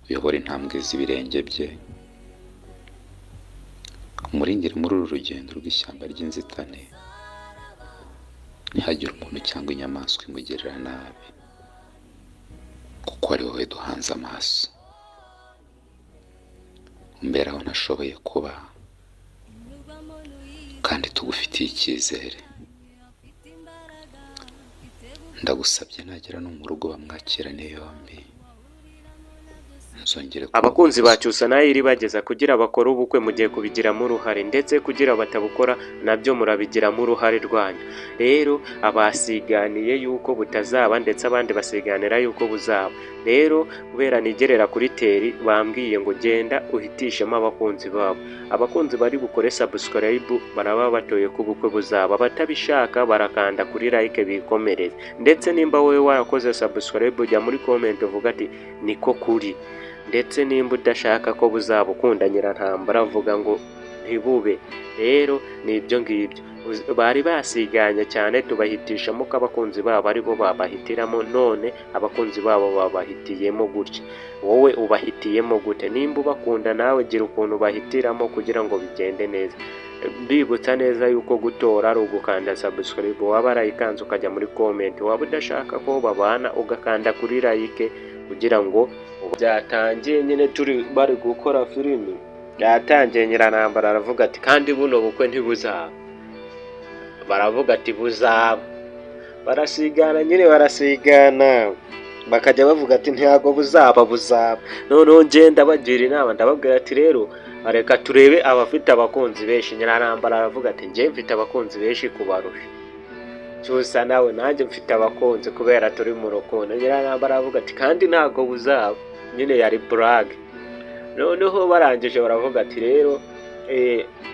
uyobora intambwe z'ibirenge bye, umurindire muri uru rugendo rw'ishyamba ry'inzitane, ntihagire umuntu cyangwa inyamaswa imugirira nabi, kuko ari wowe duhanze amaso. umbera aho ntashoboye kuba, kandi tugufitiye icyizere. Ndagusabye nagera no mu rugo bamwakirane yombi, abakunzi ba Cyusa bageza kugira bakora ubukwe mugiye kubigiramo uruhare, ndetse kugira batabukora nabyo murabigiramo uruhare rwanyu. Rero abasiganiye yuko butazaba, ndetse abandi basiganira yuko buzaba. Rero kubera nigerera kuri teri bambwiye ngo genda uhitishemo abakunzi babo. Abakunzi bari bukore subscribe baraba batoye ko ubukwe buzaba, batabishaka barakanda kuri like bikomereze. Ndetse nimba wowe warakoze subscribe ujya muri comment uvuga ati niko kuri, ndetse nimba udashaka ko buzaba ukunda Nyirantambara avuga ngo ntibube. Rero ni ibyo ngibyo bari basiganye cyane, tubahitishamo ko abakunzi babo ari bo babahitiramo, none abakunzi babo babahitiyemo gutya. Wowe ubahitiyemo gute? Nimba ubakunda nawe gira ukuntu bahitiramo kugira ngo bigende neza. Mbibutsa neza yuko gutora ari ugukanda subscribe, waba arayikanze ukajya muri comment, waba udashaka ko babana ugakanda kuri like, kugira ngo byatangiye nyine turi bari gukora filimi. Byatangiye Nyirantambara aravuga ati kandi buno bukwe ntibuzaba, baravuga ati buzaba. Barasigana nyine barasigana, bakajya bavuga ati ntiyago buzaba. Noneho ngenda bagira inama, ndababwira ati rero reka turebe abafite abakunzi benshi. Nyirantambara aravuga ati njye mfite abakunzi benshi kubarusha. Cyusa nawe nanjye mfite abakunzi kubera turi mu rukundo. Nyirantambara aravuga ati kandi ntago buzaba, nyine yari brag. Noneho barangije baravuga ati rero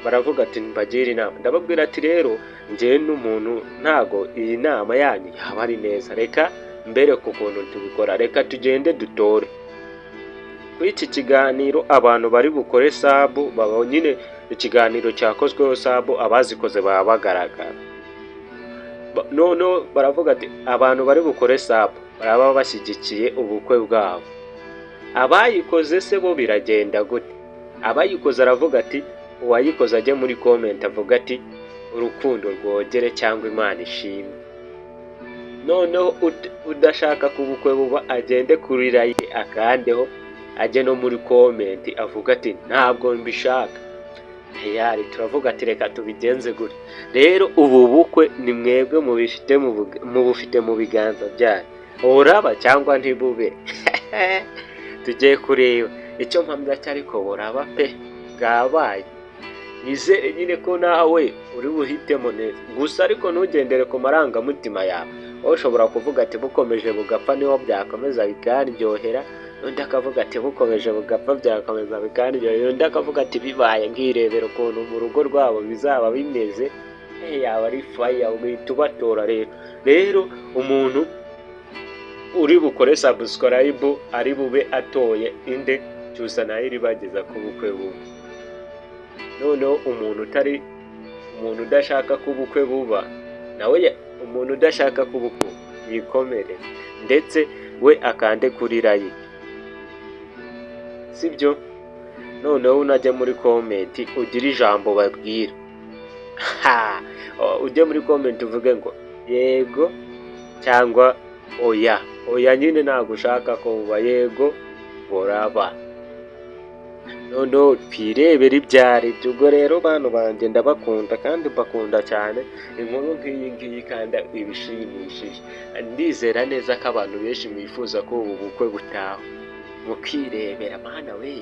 baravuga ati mbagira inama. Ndababwira ati rero njye n'umuntu ntago iyi nama yanyu yaba ari neza, reka mbere ku kuntu tubikora, reka tugende dutore. Kuri iki kiganiro abantu bari bukore sabu baba nyine ikiganiro cyakozweho sabu, abazikoze baba bagaragara. Noneho baravuga ati abantu bari bukore sabu baraba bashyigikiye ubukwe bwabo. Abayikoze se bo biragenda gute? Abayikoze aravuga ati uwayikoze ajye muri comment avuga ati urukundo rwogere cyangwa Imana ishimwe. Noneho udashaka ko ubukwe buba agende kuri like akandeho, ajye no muri comment avuga ati ntabwo mbishaka. Tayari turavuga ati reka tubigenze gutya. Rero ubu bukwe ni mwebwe mubufite mu biganza byanyu, buraba cyangwa ntibube. Tugiye kureba icyo mpamya cyariko buraba pe bwabaye. Nizere nyine ko nawe uri buhitemo neza, gusa ariko ntugendere ku marangamutima yawe. Ushobora kuvuga ati bukomeje bugapfa niho byakomeza bikaryohera, undi akavuga ati bukomeje bugapfa byakomeza bikaryohera, undi akavuga ati bibaye nkirebera ukuntu mu rugo rwabo bizaba bimeze, yaba ari faya ugahita ubatora. Rero umuntu uri bukore subscribe ari bube atoye inde Cyusa bageza ku bukwe buba. Noneho umuntu udashaka ko ubukwe buba nawe, umuntu udashaka ko ubukwe yikomere, ndetse we akande kuri like, sibyo? Noneho unajya muri comment ugira ijambo babwira. Ujye muri comment uvuge ngo yego cyangwa oya. Oya nyine ntabwo ushaka ko buba, yego buraba. Noneho twirebera ibyari byo. Ubwo rero bantu banjye ndabakunda kandi mbakunda cyane. Inkuru nk'iyi ngiyi kandi ibishimishije, ndizera neza ko abantu benshi mwifuza ko ubu bukwe butaha mukirebera. Mana we,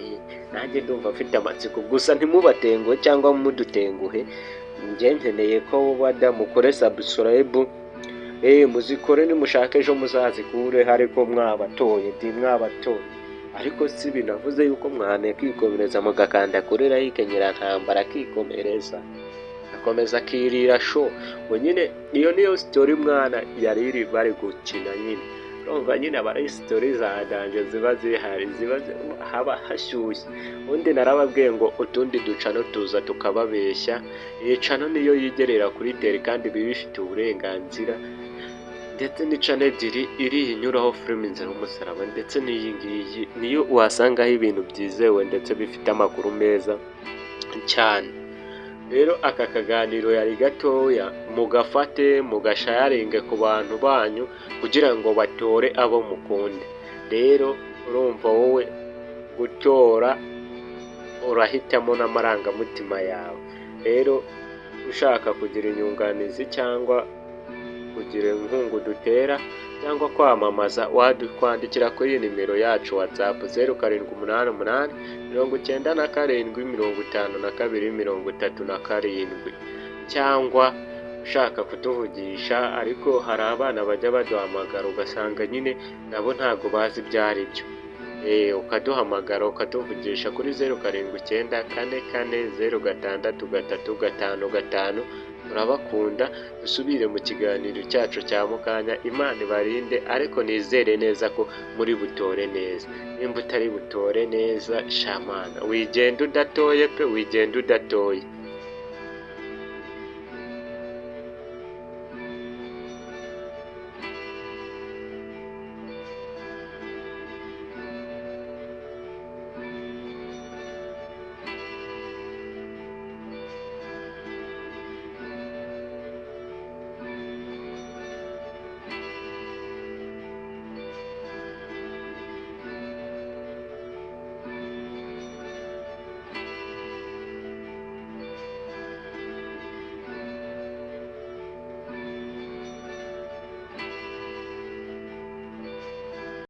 nanjye ndumva mfite amatsiko. Gusa ntimubatenguhe cyangwa mudutenguhe, njye nkeneye ko bubada mukore subscribe. Muzikore nimushake ejo muzazikure, ariko mwabatoye ariko si binavuze yuko mwane kwikomereza mugakanda kuri like Nyirantambara akikomereza akomeza akirira show. ngo nyine iyo niyo story mwana yari iri bari gukina nyine. Urumva nyine abari story za danje ziba zihari, ziba haba hashyushye. Undi narababwiye ngo utundi ducano tuza tukababeshya. Iyi cano niyo yigerera kuri teri kandi bifite uburenganzira. ndetse n'icana ebyiri iri inyuraho filime Inzira y'Umusaraba, ndetse n'iyi ngiyi niyo wasangaho ibintu byizewe ndetse bifite amakuru meza cyane. Rero aka kaganiro yari gatoya, mugafate mugashayaringe ku bantu banyu kugira ngo batore abo mukunda. Rero urumva wowe gutora urahitamo n'amarangamutima yawe. Rero ushaka kugira inyunganizi cyangwa kugira inkunga dutera cyangwa kwamamaza, wadukwandikira kuri iyi nimero yacu WhatsApp 0788 97 52 cyangwa ushaka kutuvugisha, ariko hari abana bajya baduhamagara ugasanga nyine nabo ntago bazi ibyo ari byo. Ukaduhamagara ukatuvugisha kuri 0794406355. Turabakunda, dusubire mu kiganiro cyacu cya mukanya. Imana ibarinde, ariko nizere neza ko muri butore neza. Nimba utari butore neza, shamana wigenda udatoye pe, wigenda udatoye.